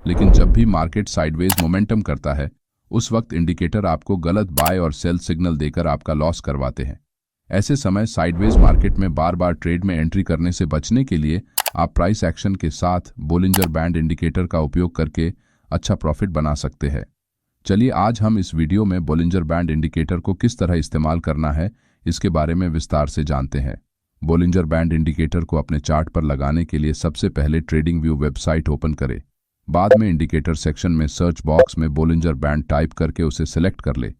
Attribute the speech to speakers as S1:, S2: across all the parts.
S1: लेकिन जब भी मार्केट साइडवेज मोमेंटम करता है उस वक्त इंडिकेटर आपको गलत बाय और सेल सिग्नल देकर आपका लॉस करवाते हैं। ऐसे समय साइडवेज मार्केट में बार बार ट्रेड में एंट्री करने से बचने के लिए आप प्राइस एक्शन के साथ बोलिंजर बैंड इंडिकेटर का उपयोग करके अच्छा प्रॉफिट बना सकते हैं। चलिए आज हम इस वीडियो में बोलिंजर बैंड इंडिकेटर को किस तरह इस्तेमाल करना है इसके बारे में विस्तार से जानते हैं। बोलिंजर बैंड इंडिकेटर को अपने चार्ट पर लगाने के लिए सबसे पहले ट्रेडिंग व्यू वेबसाइट ओपन करें। बाद में इंडिकेटर सेक्शन में सर्च बॉक्स में बोलिंजर बैंड टाइप करके उसे सिलेक्ट कर ले।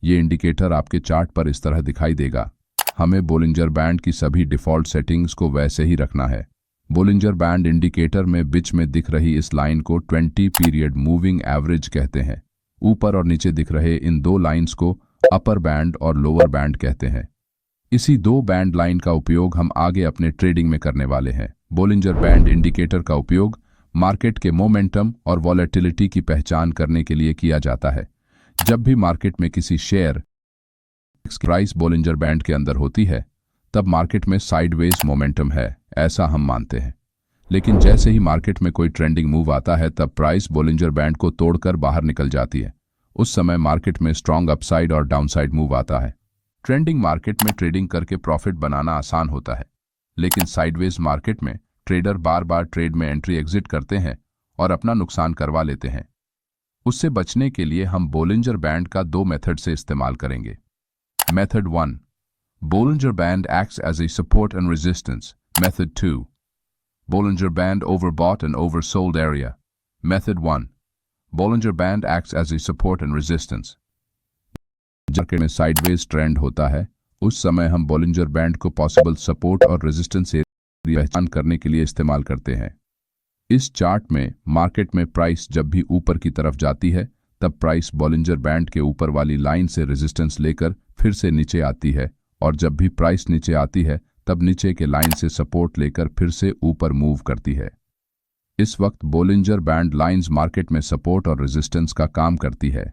S1: ये इंडिकेटर आपके चार्ट पर इस तरह दिखाई देगा। हमें बोलिंजर बैंड की सभी डिफ़ॉल्ट सेटिंग्स को वैसे ही रखना है। बोलिंजर बैंड इंडिकेटर में बीच में दिख रही इस लाइन को 20 पीरियड मूविंग एवरेज कहते हैं। ऊपर और नीचे दिख रहे इन दो लाइन्स को अपर बैंड और लोअर बैंड कहते हैं। इसी दो बैंड लाइन का उपयोग हम आगे अपने ट्रेडिंग में करने वाले हैं। बोलिंजर बैंड इंडिकेटर का उपयोग मार्केट के मोमेंटम और वॉलेटिलिटी की पहचान करने के लिए किया जाता है। जब भी मार्केट में किसी शेयर प्राइस बोलिंजर बैंड के अंदर होती है तब मार्केट में साइडवेज मोमेंटम है, ऐसा हम मानते हैं। लेकिन जैसे ही मार्केट में कोई ट्रेंडिंग मूव आता है तब प्राइस बोलिंजर बैंड को तोड़कर बाहर निकल जाती है। उस समय मार्केट में स्ट्रॉन्ग अपसाइड और डाउनसाइड मूव आता है। ट्रेंडिंग मार्केट में ट्रेडिंग करके प्रॉफिट बनाना आसान होता है, लेकिन साइडवेज मार्केट में ट्रेडर बार बार ट्रेड में एंट्री एग्जिट करते हैं और अपना नुकसान करवा लेते हैं। उससे बचने के लिए हम बोलिंजर बैंड का दो मेथड से इस्तेमाल करेंगे। Method 1. Bollinger Band acts as a support and resistance. Method 2. Bollinger Band overbought and oversold area. Method 1. Bollinger Band acts as a support and resistance. Market में साइडवेज ट्रेंड होता है उस समय हम बोलिंजर बैंड को पॉसिबल सपोर्ट और resistance area पहचान करने के लिए इस्तेमाल करते हैं। इस चार्ट में मार्केट में प्राइस जब भी ऊपर की तरफ जाती है तब प्राइस बोलिंजर बैंड के ऊपर वाली लाइन से रेजिस्टेंस लेकर फिर से नीचे आती है, और जब भी प्राइस नीचे आती है तब नीचे के लाइन से सपोर्ट लेकर फिर से ऊपर मूव करती है। इस वक्त बोलिंजर बैंड लाइंस मार्केट में सपोर्ट और रेजिस्टेंस का काम करती है।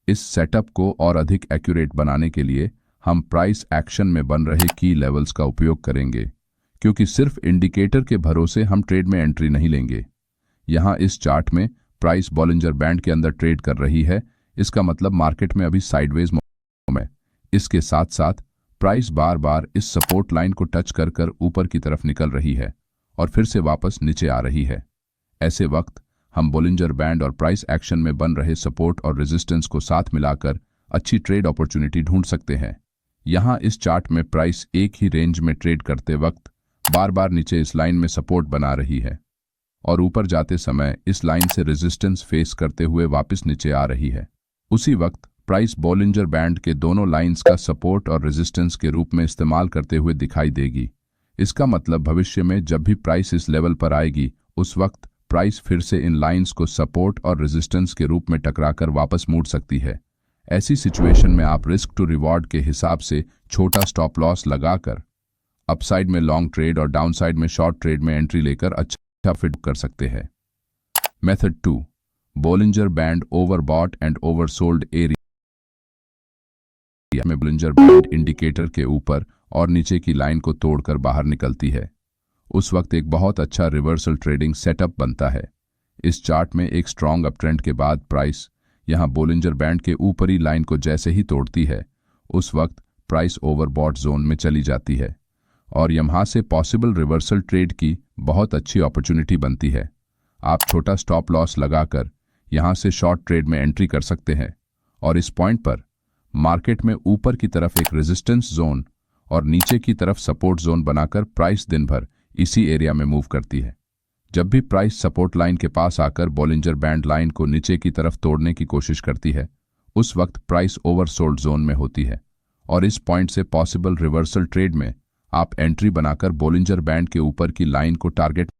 S1: इस सेटअप को और अधिक एक्यूरेट बनाने के लिए हम प्राइस एक्शन में बन रहे की लेवल्स का उपयोग करेंगे, क्योंकि सिर्फ इंडिकेटर के भरोसे हम ट्रेड में एंट्री नहीं लेंगे। यहाँ इस चार्ट में प्राइस बोलिंजर बैंड के अंदर ट्रेड कर रही है, इसका मतलब मार्केट में अभी साइडवेज मोमेंटम है। इसके साथ साथ प्राइस बार बार इस सपोर्ट लाइन को टच कर कर ऊपर की तरफ निकल रही है और फिर से वापस नीचे आ रही है। ऐसे वक्त हम बोलिंजर बैंड और प्राइस एक्शन में बन रहे सपोर्ट और रेजिस्टेंस को साथ मिलाकर अच्छी ट्रेड अपॉर्चुनिटी ढूंढ सकते हैं। यहाँ इस चार्ट में प्राइस एक ही रेंज में ट्रेड करते वक्त बार बार नीचे इस लाइन में सपोर्ट बना रही है और ऊपर जाते समय इस लाइन से रेजिस्टेंस फेस करते हुए वापस नीचे आ रही है। उसी वक्त प्राइस बोलिंजर बैंड के दोनों लाइंस का सपोर्ट और रेजिस्टेंस के रूप में इस्तेमाल करते हुए दिखाई देगी। इसका मतलब भविष्य में जब भी प्राइस इस लेवल पर आएगी उस वक्त प्राइस फिर से इन लाइंस को सपोर्ट और रेजिस्टेंस के रूप में टकराकर वापस मुड़ सकती है। ऐसी सिचुएशन में आप रिस्क टू रिवॉर्ड के हिसाब से छोटा स्टॉप लॉस लगाकर अपसाइड में लॉन्ग ट्रेड और डाउनसाइड में शॉर्ट ट्रेड में एंट्री लेकर अच्छा फिट कर सकते हैं। Method 2. Bollinger band overbought and oversold area में बोलिंजर बैंड इंडिकेटर के ऊपर और नीचे की लाइन को तोड़कर बाहर निकलती है। उस वक्त एक बहुत अच्छा रिवर्सल ट्रेडिंग सेटअप बनता है। इस चार्ट में एक स्ट्रॉन्ग अपट्रेंड के बाद प्राइस यहां बोलिंजर बैंड के ऊपरी लाइन को जैसे ही तोड़ती है उस वक्त प्राइस ओवरबॉट जोन में चली जाती है और यहां से पॉसिबल रिवर्सल ट्रेड की बहुत अच्छी अपॉर्चुनिटी बनती है। आप छोटा स्टॉप लॉस लगाकर यहां से शॉर्ट ट्रेड में एंट्री कर सकते हैं और इस पॉइंट पर मार्केट में ऊपर की तरफ एक रेजिस्टेंस जोन और नीचे की तरफ सपोर्ट जोन बनाकर प्राइस दिन भर इसी एरिया में मूव करती है। जब भी प्राइस सपोर्ट लाइन के पास आकर बोलिंजर बैंड लाइन को नीचे की तरफ तोड़ने की कोशिश करती है उस वक्त प्राइस ओवरसोल्ड जोन में होती है और इस पॉइंट से पॉसिबल रिवर्सल ट्रेड में आप एंट्री बनाकर बोलिंजर बैंड के ऊपर की लाइन को टारगेट